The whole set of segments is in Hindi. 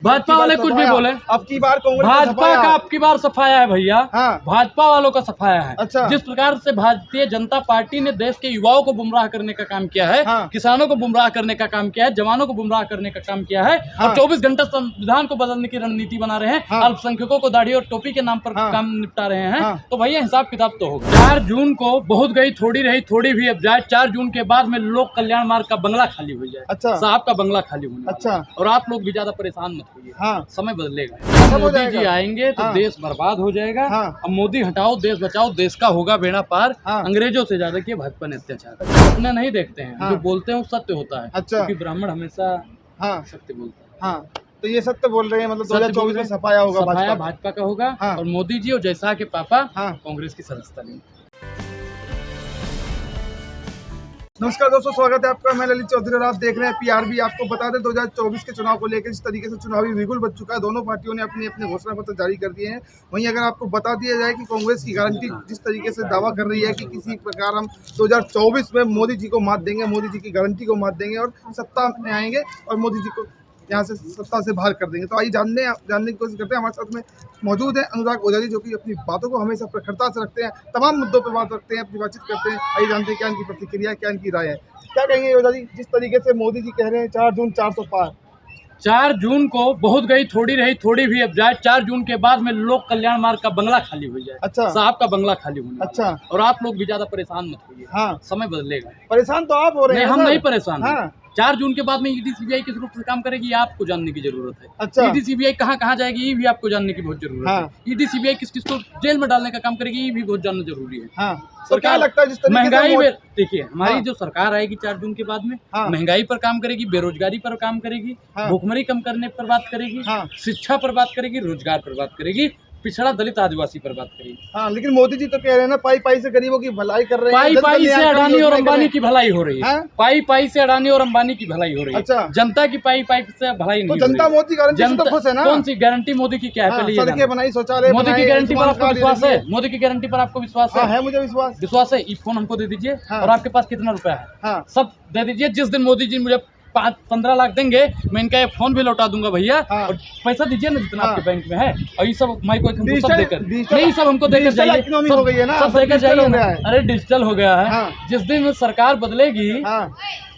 भाजपा वाले कुछ भी बोले, अब की बार कांग्रेस ने भाजपा सफाया। का अब की बार सफाया है भैया। हाँ। भाजपा वालों का सफाया है। अच्छा। जिस प्रकार से भारतीय जनता पार्टी ने देश के युवाओं को गुमराह करने का काम किया है, हाँ। किसानों को गुमराह करने का काम किया है, जवानों को गुमराह करने का काम किया है, हाँ। और 24 घंटे संविधान को बदलने की रणनीति बना रहे हैं, हाँ। अल्पसंख्यकों को दाढ़ी और टोपी के नाम पर हाँ। काम निपटा रहे हैं, हाँ। तो भैया हिसाब किताब तो होगा। 4 जून को बहुत गई थोड़ी रही, थोड़ी भी अब जाए। 4 जून के बाद में लोक कल्याण मार्ग का बंगला खाली हो जाए। अच्छा। साहब का बंगला खाली होने वाला अच्छा। है। और आप लोग भी ज्यादा परेशान मत होइए। हाँ। समय बदलेगा। सब हो मोदी जाएगा। जी आएंगे तो हाँ। देश बर्बाद हो जाएगा। हाँ। अब मोदी हटाओ देश बचाओ, देश का होगा बेड़ा पार। हाँ। अंग्रेजों से ज्यादा किए भाजपा ने अत्याचार। अपने नहीं देखते हैं, हाँ। जो बोलते हैं वो सत्य होता है। अच्छा। क्योंकि ब्राह्मण हमेशा हाँ। सत्य बोलता है। हाँ, तो ये सत्य बोल रहे हैं, मतलब सत्य बोल 2024 रहे में हैं। सफाया होगा सफाया भाजपा। भाजपा का होगा। हाँ। और मोदी जी और जैसा के पापा हाँ। कांग्रेस की सदस्यता लेंगे। नमस्कार दोस्तों, स्वागत है आपका। मैं ललित चौधरी और आप देख रहे हैं पीआरबी। आपको बता दें 2024 के चुनाव को लेकर जिस तरीके से चुनावी बिगुल बच चुका है, दोनों पार्टियों ने अपने अपने घोषणा पत्र जारी कर दिए हैं। वहीं अगर आपको बता दिया जाए कि कांग्रेस की गारंटी जिस तरीके से दावा कर रही है कि किसी प्रकार हम 2024 में मोदी जी को मात देंगे, मोदी जी की गारंटी को मात देंगे और सत्ता में आएंगे और मोदी जी को यहाँ से सत्ता से बाहर कर देंगे, तो आइए जानने की कोशिश करते हैं। हमारे साथ में मौजूद है अनुराग ओझा जी, जो कि अपनी बातों को हमेशा प्रखरता से रखते हैं, तमाम मुद्दों पर बात रखते हैं, अपनी बातचीत करते हैं। आइए जानते हैं क्या इनकी प्रतिक्रिया, क्या इनकी राय है। क्या कहेंगे ओझा जी, जिस तरीके से मोदी जी कह रहे हैं 4 जून 400 पार। 4 जून को बहुत गई थोड़ी रही, थोड़ी भी अब जाए। 4 जून के बाद में लोक कल्याण मार्ग का बंगला खाली हो जाए। अच्छा। साहब का बंगला खाली होने वाला अच्छा। है। और आप लोग भी ज्यादा परेशान मत होइए। हाँ। समय बदलेगा। परेशान तो आप हो रहे नहीं, हैं हम सर। नहीं परेशान हैं। हाँ। 4 जून के बाद में ईडी सीबीआई किस रूप से काम करेगी, ये आपको जानने की जरूरत है। अच्छा। ईडी सीबीआई कहाँ जाएगी, ये भी आपको जानने की बहुत जरूरत हाँ। है। ईडी सीबीआई किस किस को जेल में डालने का काम करेगी, ये भी बहुत जानना जरूरी है। हाँ, तो क्या लगता है जिस तरीके महंगाई से में देखिए, हमारी हाँ। जो सरकार आएगी 4 जून के बाद में, हाँ। महंगाई पर काम करेगी, बेरोजगारी पर काम करेगी, हाँ। भूखमरी कम करने पर बात करेगी, हाँ। शिक्षा पर बात करेगी, रोजगार पर बात करेगी, पिछड़ा दलित आदिवासी पर बात करेगी। हाँ, लेकिन मोदी जी तो कह रहे हैं ना, पाई से गरीबों की भलाई कर रहे हैं। पाई जन पाई से कल्याणकारी अडानी और योजनाएं कर अंबानी रहे की भलाई हो रही है। हैं? पाई पाई से अडानी और अंबानी की भलाई हो रही है। अच्छा। जनता की पाई से भलाई तो नहीं हो जनता रही है। मोदी गारंटी से तो खुश है ना। कौन सी गारंटी मोदी की क्या है, हाँ, पहले ये सड़कें जानना। बनाई, शौचालय मोदी की बनाए, गारंटी पर आयुष्मान आपको कार्ड विश्वास दे है? दिए। मोदी की गारंटी पर आपको विश्वास हाँ, है? है मुझे विश्वास। विश्वास है। ये फोन हमको दे दीजिए। हाँ। और आपके पास कितना रुपया है, हाँ। सब दे दीजिए। जिस दिन मोदी जी मुझे 15 लाख देंगे, मैं इनका ये फोन भी लौटा दूंगा भैया। हाँ। और पैसा दीजिए ना जितना हाँ। आपके बैंक में है। और ये सब माइक वाइक हमको सब डिजिटल- देकर डिजिटल- नहीं, सब हमको देकर डिजिटल जाइए। इकोनॉमी हो गई है ना, सब देकर डिजिटल जाइए हो ना। गया है। अरे डिजिटल हो गया है। हाँ। जिस दिन सरकार बदलेगी हाँ।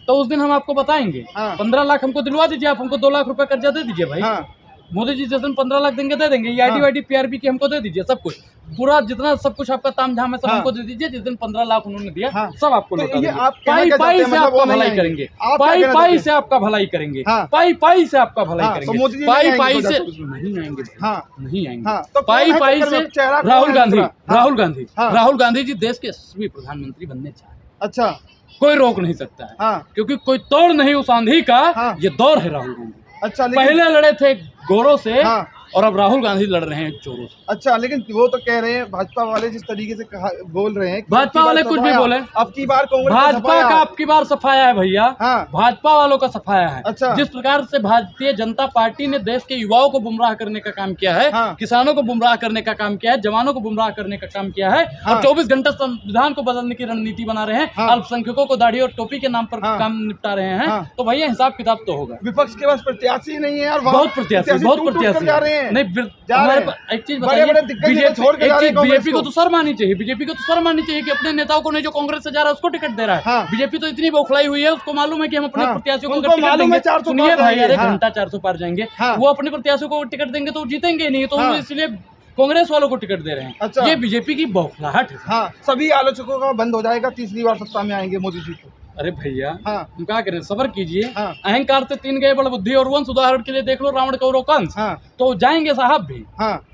तो उस दिन हम आपको बताएंगे। हाँ। 15 लाख हमको दिलवा दीजिए, आप हमको 2 लाख रुपए कर्जा दे दीजिए भाई। हाँ। मोदी जी जिस दिन 15 लाख देंगे दे देंगे। ये आईडी वाईडी पीआरबी की हमको दे दीजिए, सब कुछ पूरा जितना सब कुछ आपका ताम झाम है सब हाँ। हमको दे दीजिए। जिस दिन 15 लाख उन्होंने दिया हाँ। सब आपको तो लौटा ये देंगे। आप कहना पाई क्या पाई चाहते हैं? से मतलब आपका वो नहीं भलाई आएंगे। करेंगे। आप क्या पाई कहना पाई चाहते से आपका भलाई करेंगे। हाँ। पाई पाई से आपका भलाई हाँ, तो करेंगे। मोदी जी पाई नहीं पाई आएंगे से 2024 नहीं आएंगे भाई। हाँ। नहीं आएंगे। हाँ, तो पाई कौन है पाई चक्कर से में? चेहरा कौन राहुल है गांधी। दूसरा? हाँ। राहुल गांधी। हाँ। राहुल गांधी जी देश के यशस्वी प्रधानमंत्री बनने चाह रहे हैं। अच्छा। कोई रोक नहीं सकता है। हाँ। क्योंकि कोई तोड़ नहीं उस आंधी का। हाँ। ये दौर है राहुल गांधी। अच्छा, लेकिन पहले लड़े थे गोरों से। हाँ। और अब राहुल गांधी लड़ रहे हैं चोरों से। अच्छा, लेकिन वो तो कह रहे हैं भाजपा वाले जिस तरीके से बोल रहे हैं कि भाजपा अब की बार वाले कुछ भी सफाया, बोले, अब की बार कांग्रेस ने भाजपा सफाया। का अब की बार सफाया है भैया। हाँ। भाजपा वालों का सफाया है। अच्छा। जिस प्रकार से भारतीय जनता पार्टी ने देश के युवाओं को गुमराह करने का काम किया है, हाँ। किसानों को गुमराह करने का काम किया है, जवानों को गुमराह करने का काम किया है, हाँ। और 24 घंटे संविधान को बदलने की रणनीति बना रहे हैं, हाँ। अल्पसंख्यकों को दाढ़ी और टोपी के नाम पर हाँ। काम निपटा रहे हैं, हाँ। तो भैया हिसाब किताब तो होगा। विपक्ष के पास प्रत्याशी नहीं है और वहाँ बहुत प्रत्याशी, बहुत टूट-टूट कर प्रत्याशी जा रहे हैं। नहीं जा हमारे रहे हैं। पास एक चीज बड़े-बड़े बताइए, दिग्गज जगह छोड़ के जा रहे हैं कांग्रेस बीजेपी को तो शर्म आनी चाहिए। बीजेपी को तो शर्म आनी चाहिए कि अपने नेताओं को नहीं, जो कांग्रेस से जा रहा है उसको टिकट दे रहा है। हाँ। बीजेपी तो इतनी बौखलाई हुई है, उसको मालूम है कि हम अपने हाँ। प्रत्याशियों को उनको अगर टिकट मालूम है देंगे, 400 सुनिए पार भाई, अरे जाएंगे। घंटा 400 पार जाएंगे। हाँ। वो अपने प्रत्याशियों को टिकट देंगे तो वो जीतेंगे नहीं, तो हाँ। वो इसलिए कांग्रेस वालों को टिकट दे रहे हैं। अच्छा। ये बीजेपी की बौखलाहट है। हाँ, सभी आलोचकों का बंद हो जाएगा, तीसरी बार सत्ता में आएंगे मोदी जी को। अरे भैया, हाँ। हम क्या करें, सब्र कीजिए। हाँ। अहंकार से 3 गए बड़ बुद्धि और वंश, उदाहरण के लिए देख लो रावण कौरव कंस। हाँ। तो जाएंगे साहब भी, हाँ।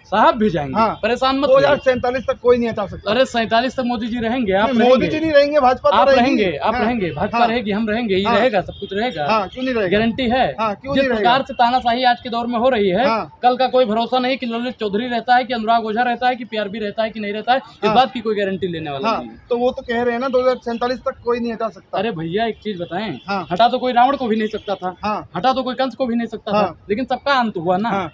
साहब भी जाएंगे। हाँ। परेशान मत होइए। 2047 तक कोई नहीं हटा सकता। अरे 47 तक मोदी जी रहेंगे, आप नहीं, मोदी जी नहीं रहेंगे, भाजपा तो आप रहेगी। रहेंगे, आप हाँ। रहेंगे, भाजपा हाँ। रहेगी, हम रहेंगे, ये हाँ। रहेगा, सब कुछ रहेगा। हाँ, क्यों नहीं रहेगा? गारंटी है। हाँ, क्यों जिस नहीं रहेगा? प्रकार से तानाशाही आज के दौर में हो रही है, हाँ। कल का कोई भरोसा नहीं कि ललित चौधरी रहता है, कि अनुराग ओझा रहता है, कि पीआरबी रहता है, कि नहीं रहता है। इस हाँ। बात की कोई गारंटी लेने वाला हाँ, नहीं है। तो वो तो कह रहे हैं ना 2047 तक कोई नहीं हटा सकता। अरे भैया एक चीज बताएं, हाँ। हटा तो कोई रावण को भी नहीं सकता था, हाँ। हटा तो कोई कंस को भी नहीं सकता था, हाँ। लेकिन सबका अंत हुआ ना। हाँ।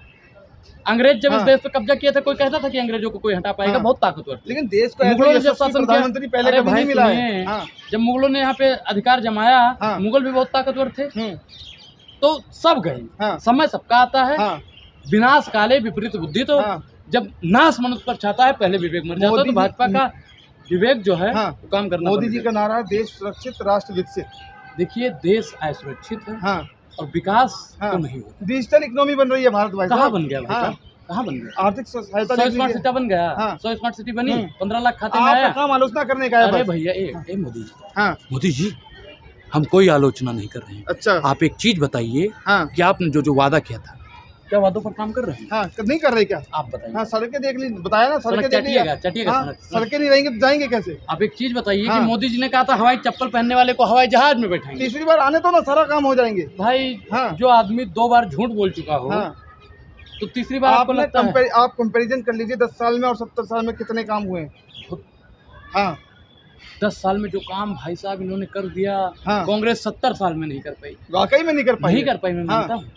अंग्रेज जब इस हाँ। देश पे कब्जा किया था, कोई कहता था कि अंग्रेजों को कोई हटा पाएगा, हाँ। बहुत ताकतवर थे। लेकिन देश को मुगलों ने ऐसे जब यशस्वी शासन प्रधानमंत्री किया, पहले अरे कभी भाई नहीं मिला है। सुनिए, हाँ। जब मुगलों ने यहाँ पे अधिकार जमाया, हाँ। मुगल भी बहुत ताकतवर थे। तो सब गए। हाँ। समय सबका आता है। हाँ। विनाश काले विपरीत बुद्धि। तो हाँ। जब नाश मनुष्य पर चाहता है पहले विवेक मर जाता है। मोदी तो जी- भाजपा का विवेक जो है हाँ। वो काम करना मोदी बंद जी कर। का नारा है, देश सुरक्षित राष्ट्र विकसित। देखिए, देश असुरक्षित है हाँ। और विकास हाँ। तो नहीं होता। डिजिटल इकोनॉमी बन रही है भारत भाई कहाँ साहब। बन गया भाई हाँ। साहब? कहाँ बन गया? आर्थिक सहायता 100 देख स्मार्ट लीजिए। सिटी बन गया। हाँ। 100 स्मार्ट सिटी बनी, 15 लाख खाते में आपका आया। काम आलोचना करने का है अरे बस। भैया, ए मोदी जी, हाँ। मोदी जी, हम कोई आलोचना नहीं कर रहे हैं। अच्छा। आप एक चीज बताइए हाँ। कि आपने जो वादा किया था, क्या वादों पर काम कर रहे हैं? हाँ, नहीं कर रहे क्या? आप बताइए। हाँ, सड़कें देख ली, बताया ना, सड़कें सड़क देख ली। चटिएगा हाँ, सड़क। सड़कें नहीं रहेंगी तो जाएंगे कैसे? आप एक चीज बताइए हाँ। कि मोदी जी ने कहा था हवाई चप्पल पहनने वाले को हवाई जहाज में बैठाएंगे। तीसरी बार आने तो ना, सारा काम हो जाएंगे। भाई, हाँ। जो आदमी 2 बार झूठ बोल चुका हो, हाँ। तो तीसरी बार आपको लगता है? आप कंपैरिजन कर लीजिए 10 साल में और 70 साल में कितने काम हुए हैं। हाँ। 10 साल में जो काम भाई साहब इन्होंने कर दिया, हाँ। कांग्रेस 70 साल में नहीं कर पाई। वाकई में नहीं कर पाई। नहीं कर पाई, मैं हाँ। मानता हूँ।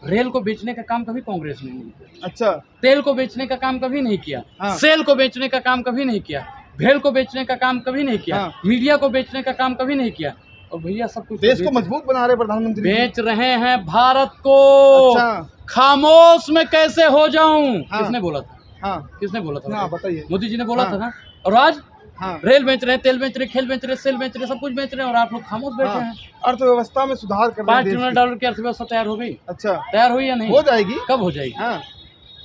रेल को बेचने का काम कभी कांग्रेस ने नहीं किया। अच्छा। तेल को बेचने का काम कभी नहीं किया। हाँ। सेल को बेचने का काम कभी नहीं किया। भेल को बेचने का काम कभी नहीं किया। हाँ। मीडिया को बेचने का काम कभी नहीं किया। और भैया सब कुछ देश को मजबूत बना रहे प्रधानमंत्री जी। बेच रहे हैं भारत को। अच्छा। खामोश में कैसे हो जाऊं? हाँ। किसने बोला था? हाँ। किसने बोला था? हाँ, बताइए। मोदी जी ने बोला हाँ। था ना। और आज हाँ। रेल बेच रहे हैं, तेल बेच रहे हैं, खेल बेच रहे हैं, सेल बेच रहे हैं, सब कुछ बेच रहे हैं और आप लोग खामोश बैठे हाँ। हैं। अर्थव्यवस्था में सुधार कर रहे हैं 5 देश ट्रिलियन की। डॉलर की अर्थव्यवस्था तैयार हो गई। अच्छा। तैयार हुई या नहीं? हो जाएगी। कब हो जाएगी? हाँ,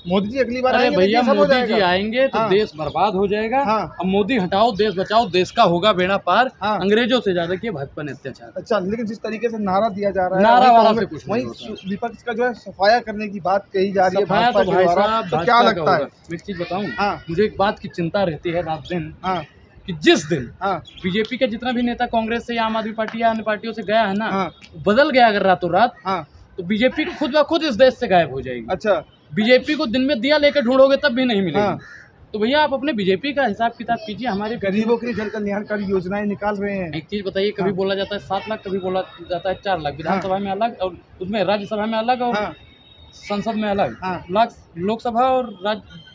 मोदी जी अगली बार अरे आएंगे, भैया, देखिए सब हो मोदी जी जाएगा। आएंगे तो हाँ। देश बर्बाद हो जाएगा। हाँ। अब मोदी हटाओ, देश बचाओ, देश का होगा बेड़ा पार। हाँ। अंग्रेजों से ज्यादा किए भाजपा ने अत्याचार। अच्छा, लेकिन जिस तरीके से नारा दिया जा रहा है, नारा वहीं वारा कांग्रेस- से कुछ नहीं वहीं होता। विपक्ष का जो है सफाया करने की बात कही जा रही है सफाया भाजपा तो के भाई द्वारा, साहब तो क्या भाजपा का लगता है? होगा। मैं एक चीज बताऊं, हाँ। मुझे एक बात की चिंता रहती है रात दिन, हाँ। कि जिस दिन हाँ। बीजेपी का जितना भी नेता कांग्रेस से या आम आदमी पार्टी या अन्य पार्टियों से गया है ना, हाँ। बदल गया अगर रातों रात, हाँ। तो बीजेपी खुद ब खुद इस देश से गायब हो जाएगी। अच्छा। बीजेपी को दिन में दिया लेकर ढूंढोगे तब भी नहीं मिलेगी। हाँ। तो भैया, आप अपने बीजेपी का हिसाब किताब कीजिए। हमारे गरीबों के लिए जन कल्याणकारी योजनाएं निकाल रहे हैं। एक चीज बताइए, कभी हाँ। बोला जाता है 7 लाख, कभी बोला जाता है 4 लाख। विधानसभा में अलग और उसमें राज्यसभा में अलग और हाँ। संसद में अलग। हाँ। लोकसभा और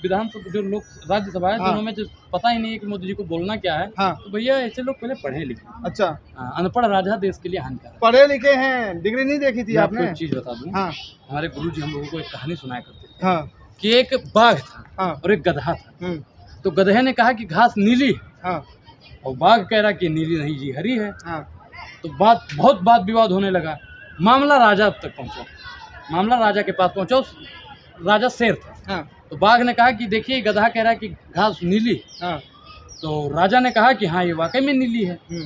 विधानसभा जो राज्यसभा है, हाँ। दोनों में जो पता ही नहीं है कि मोदी जी को बोलना क्या है। हाँ। तो भैया, ऐसे लोग पहले पढ़े लिखे। अच्छा। अनपढ़ राजा देश के लिए हानिकारक। पढ़े लिखे हैं, डिग्री नहीं देखी थी मैं आपको आपने? एक चीज बता दूं, हाँ। हमारे गुरुजी हम लोगों को एक कहानी सुनाया करते थे हाँ। कि एक बाघ था हाँ। और एक गधा था। हम्म। तो गधे ने कहा कि घास नीली है, हाँ। और बाघ कह रहा कि नीली नहीं जी, हरी है। हाँ। तो बहुत बात विवाद होने लगा। मामला राजा तक पहुंचा। मामला राजा के पास पहुंचा। उस राजा शेर था। हाँ। तो बाघ ने कहा कि देखिए, गधा कह रहा है कि घास नीली है। हाँ। तो राजा ने कहा कि हाँ, ये वाकई में नीली है। हम्म।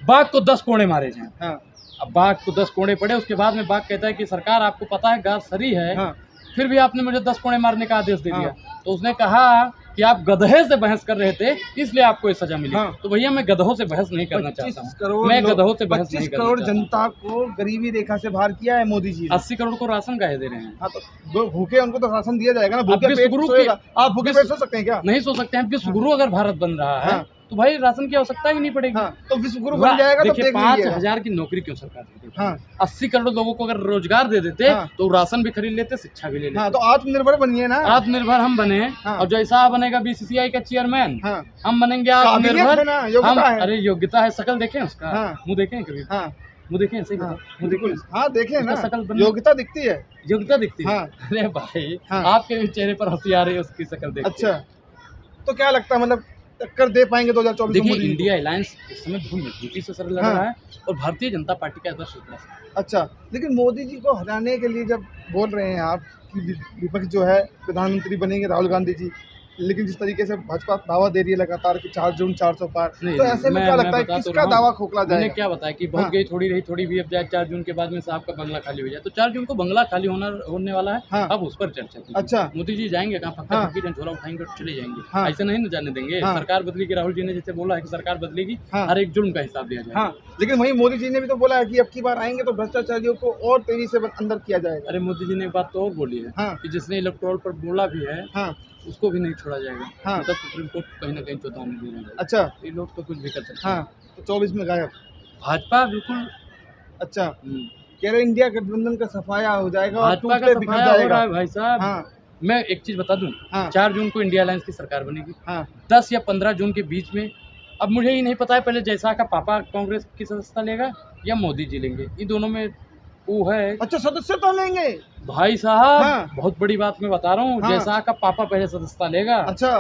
बाघ को 10 कोड़े मारे जाएं। हाँ। अब बाघ को 10 कोड़े पड़े। उसके बाद में बाघ कहता है कि सरकार, आपको पता है घास हरी है, हाँ। फिर भी आपने मुझे 10 कोड़े मारने का आदेश दे दिया। हाँ। तो उसने कहा कि आप गधे से बहस कर रहे थे, इसलिए आपको ये सजा मिली। हाँ। तो भैया, मैं गधों से बहस नहीं करना 25 चाहता हूँ। करोड़ मैं लोग- गधों से बहस 25 नहीं करना करोड़ चाहता हूँ। जनता को गरीबी रेखा से बाहर किया है मोदी जी ने। 80 करोड़ को राशन काहे दे रहे हैं? हाँ, तो जो भूखे हैं, उनको तो राशन दिया जाएगा ना। भूखे विश्व पेट गुरु सोएगा। की- आप भूखे पेट सो सकते हैं क्या? नहीं सो सकते हैं। विश्व गुरु अगर भारत बन रहा है, हाँ। तो भाई राशन की आवश्यकता ही नहीं पड़ेगी। हाँ, तो विश्व गुरु बन जाएगा तो देखिए, देख लीजिएगा। 5,000 की नौकरी क्यों सरकार दे देती? हाँ। 80 करोड़ लोगों को अगर रोजगार दे देते, हाँ। तो राशन भी खरीद लेते, शिक्षा भी ले लेते। हाँ, तो आत्मनिर्भर बनिए ना। आत्मनिर्भर हम बने। हाँ। और जैसा बनेगा बीसीसीआई का चेयरमैन, हाँ। हम बनेंगे काबिलियत आत्मनिर्भर। है ना, योग्यता है। अरे योग्यता है, शकल देखें उसका। हाँ। मुंह देखें कभी? हाँ। मुंह देखें, ऐसे ही हाँ, बताओ। मुंह देखें, हाँ, देखे ना, उसका शकल बन- योग्यता दिखती है। योग्यता दिखती है। हाँ। अरे भाई, हाँ। आपके भी चेहरे पर हंसी आ रही है उसकी शकल देख के। अच्छा, तो क्या लगता है, मतलब टक्कर दे पाएंगे 2024 में देखिए, मोदी जी को? इंडिया अलायंस इस समय बहुत मजबूती से सर लड़ हाँ। रहा है और भारतीय जनता पार्टी का आदर्श उतना है। अच्छा, लेकिन मोदी जी को हराने के लिए जब बोल रहे हैं आप कि विपक्ष जो है प्रधानमंत्री बनेंगे राहुल गांधी जी, लेकिन जिस तरीके से भाजपा दावा दे रही है लगातार कि 4 जून 400 पार, नहीं, तो ऐसे में मैं क्या लगता है बता तो किसका रहा हूँ। दावा खोखला मैंने जाएगा? क्या बताया कि बहुत हाँ। गई थोड़ी रही, थोड़ी भी अब जाए 4 जून के बाद में साहब का बंगला खाली हो जाए। तो 4 जून को बंगला खाली होने वाला है। हाँ। अब उस पर चर्चा कीजिए। अच्छा। मोदी जी जाएंगे कहाँ? हाँ। फक्का फक्की झोला उठाएंगे और चले जाएंगे। हाँ। ऐसे नहीं न जाने देंगे। हाँ। सरकार बदलेगी, राहुल जी ने जैसे बोला है कि सरकार बदलेगी, हाँ। हर एक जुर्म का हिसाब दिया जाएगा। हाँ, लेकिन वहीं मोदी जी ने भी तो बोला है कि अब की बार आएंगे तो भ्रष्टाचारियों को और तेजी से अंदर किया जाएगा। अरे मोदी जी ने एक बात तो और बोली है हाँ। कि जिसने इलेक्टोरल पर बोला भी है, हाँ। उसको भी नहीं छोड़ा जाएगा। हाँ। मतलब सुप्रीम कोर्ट कहीं ना कहीं चेतावनी दे रहा है। अच्छा। ये लोग तो कुछ भी कर सकते हैं। हाँ, तो 24 में गायब। भाजपा बिल्कुल। अच्छा, कह रहे इंडिया गठबंधन का सफाया हो जाएगा और भाजपा का टूटते बिखर सफाया हो जाएगा। रहा है भाई साहब। हाँ। मैं एक चीज बता दूं, हाँ। 4 जून को इंडिया अलायंस की सरकार बनेगी। हाँ। 10 या 15 जून के बीच में, अब मुझे ये नहीं पता है पहले जयशाह का पापा कांग्रेस की सदस्यता लेगा या मोदी जी लेंगे। इन दोनों में वो है अच्छा, सदस्यता लेंगे। भाई साहब, हाँ। बहुत बड़ी बात मैं बता रहा हूँ। हाँ। जैसा का पापा पहले सदस्यता लेगा, अच्छा,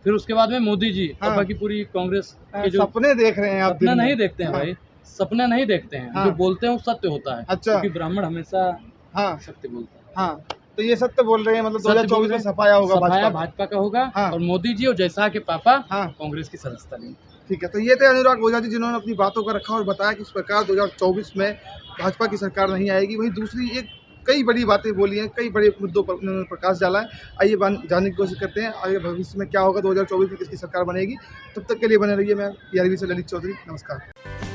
फिर उसके बाद में मोदी जी हाँ। और बाकी पूरी कांग्रेस के जो सपने देख रहे हैं आप सपने दिन में। नहीं देखते हैं हाँ। भाई, सपने नहीं देखते हैं। हाँ। जो बोलते हैं वो सत्य होता है। अच्छा। क्योंकि ब्राह्मण हमेशा हाँ सत्य बोलता है। हाँ, तो ये सत्य बोल रहे हैं, मतलब सत्य बोल 2024 रहे में हैं। सफाया होगा सफाया भाजपा का। भाजपा का होगा। हाँ। और मोदी जी और जैसा के पापा हाँ। कांग्रेस की सदस्यता लेंगे। ठीक है, तो ये थे अनुराग ओझा जी, जिन्होंने अपनी बातों को रखा और बताया कि इस प्रकार 2024 में भाजपा की सरकार नहीं आएगी। वहीं दूसरी एक कई बड़ी बातें बोली हैं, कई बड़े मुद्दों पर उन्होंने प्रकाश डाला है। आइए जानने की कोशिश करते हैं आगे भविष्य में क्या होगा, 2024 में किसकी सरकार बनेगी। तब तक के लिए बने रहिए। मैं PRB से ललित चौधरी, नमस्कार।